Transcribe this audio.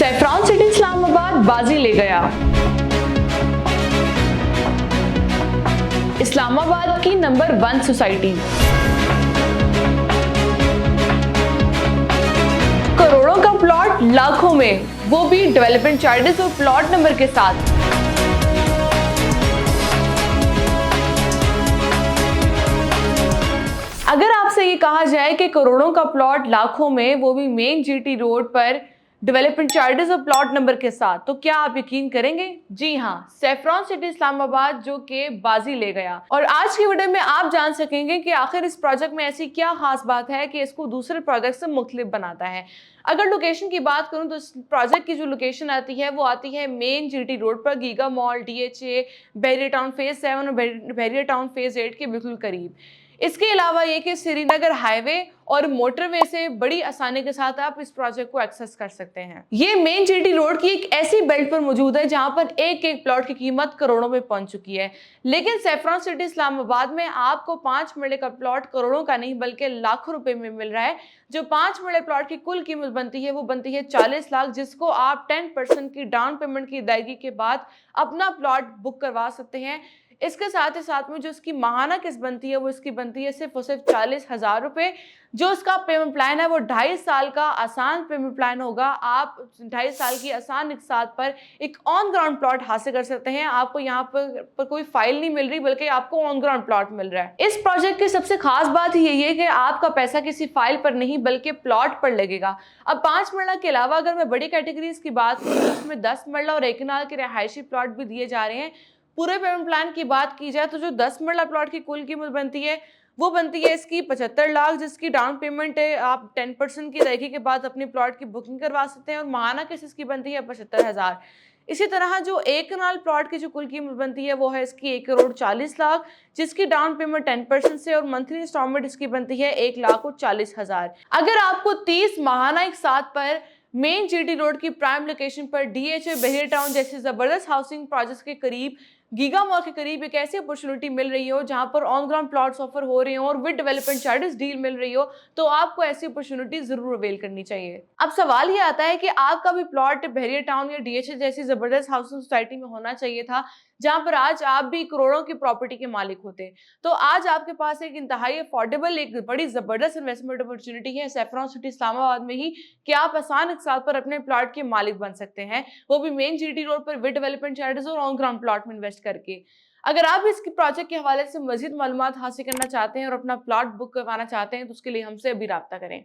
Saffron city Islamabad बाजी ले गया। इस्लामाबाद की नंबर 1 सोसाइटी करोड़ों का प्लॉट लाखों में, वो भी डेवलपमेंट चार्जेस और प्लॉट नंबर के साथ। अगर आपसे ये कहा जाए कि करोड़ों का प्लॉट लाखों में, वो भी मेन जीटी रोड पर डेवलपमेंट चार्जेस और प्लॉट नंबर के साथ, तो क्या आप यकीन करेंगे? जी हाँ, सैफरॉन सिटी इस्लामाबाद जो के बाजी ले गया। और आज की वीडियो में आप जान सकेंगे कि आखिर इस प्रोजेक्ट में ऐसी क्या खास बात है कि इसको दूसरे प्रोजेक्ट से मुख्तलिफ बनाता है। अगर लोकेशन की बात करूं तो इस प्रोजेक्ट की जो लोकेशन आती है वो आती है मेन जीटी रोड पर, गीगा मॉल, डीएचए, बहरिया टाउन फेज 7 और बहरिया टाउन फेज 8 के बिल्कुल करीब। इसके अलावा ये कि श्रीनगर हाईवे और मोटरवे से बड़ी आसानी के साथ आप इस प्रोजेक्ट को एक्सेस कर सकते हैं। ये मेन जीटी रोड की एक ऐसी बेल्ट पर मौजूद है जहां पर एक एक प्लॉट की कीमत करोड़ों में पहुंच चुकी है। लेकिन सैफरॉन सिटी इस्लामाबाद में आपको 5 मरले का प्लॉट करोड़ों का नहीं बल्कि लाखों रुपए में मिल रहा है। जो 5 मरले प्लॉट की कुल कीमत बनती है वो बनती है 40 लाख, जिसको आप 10% की डाउन पेमेंट की अदायगी के बाद अपना प्लॉट बुक करवा सकते हैं। इसके साथ ही साथ में जो इसकी माहाना किस्त बनती है वो इसकी बनती है सिर्फ और सिर्फ 40,000 रुपए। जो इसका पेमेंट प्लान है वो 2.5 साल का आसान पेमेंट प्लान होगा। आप 2.5 साल की आसान इकसात पर एक ऑन ग्राउंड प्लॉट हासिल कर सकते हैं। आपको यहाँ पर कोई फाइल नहीं मिल रही बल्कि आपको ऑन ग्राउंड प्लॉट मिल रहा है। इस प्रोजेक्ट की सबसे खास बात यही है कि आपका पैसा किसी फाइल पर नहीं बल्कि प्लॉट पर लगेगा। अब 5 मरला के अलावा अगर मैं बड़ी कैटेगरीज की बात करूँ तो उसमें 10 मरला और 1 कनाल के रिहायशी प्लॉट भी दिए जा रहे हैं। पूरे पेमेंट प्लान की बात की जाए तो जो 10 मरला प्लॉट की कुल कीमत बनती है वो बनती है इसकी 75 लाख, जिसकी डाउन पेमेंट है आप 10% की अदायगी के बाद अपनी प्लॉट की बुकिंग करवा सकते हैं और माहाना किस्त इसकी बनती है 75,000। इसी तरह जो 1 कनाल प्लॉट की जो कुल कीमत बनती है वो है इसकी 1,40,00,000, जिसकी डाउन पेमेंट 10% से और मंथली इंस्टॉलमेंट इसकी बनती है 1,40,000। अगर आपको 30 माहाना एक साथ पर मेन जीटी रोड की प्राइम लोकेशन पर डीएचए, बहरिया टाउन जैसे जबरदस्त हाउसिंग प्रोजेक्ट्स के करीब, गीगा मॉल के करीब एक ऐसी अपॉर्चुनिटी मिल रही हो जहां पर ऑन ग्राउंड प्लॉट्स ऑफर हो रहे हो और विद डेवलपमेंट चार्जेस डील मिल रही हो, तो आपको ऐसी अपॉर्चुनिटी जरूर अवेल करनी चाहिए। अब सवाल ये आता है कि आपका भी प्लॉट बहरिया टाउन या डीएचए जैसी जबरदस्त हाउसिंग सोसाइटी में होना चाहिए था जहां पर आज आप भी करोड़ों की प्रॉपर्टी के मालिक होते। तो आज आपके पास एक इंतहाई अफोर्डेबल, एक बड़ी जबरदस्त इन्वेस्टमेंट अपॉर्चुनिटी है सैफरॉन सिटी इस्लामाबाद में ही कि आप आसान एक साथ पर अपने प्लॉट के मालिक बन सकते हैं, वो भी मेन जीटी रोड पर विद डेवलपमेंट चार्जेस और ऑन ग्राउंड प्लॉट में इन्वेस्ट करके। अगर आप इसकी प्रोजेक्ट के हवाले से मजीद मालूमात हासिल करना चाहते हैं और अपना प्लॉट बुक करवाना चाहते हैं तो उसके लिए हमसे अभी राब्ता करें।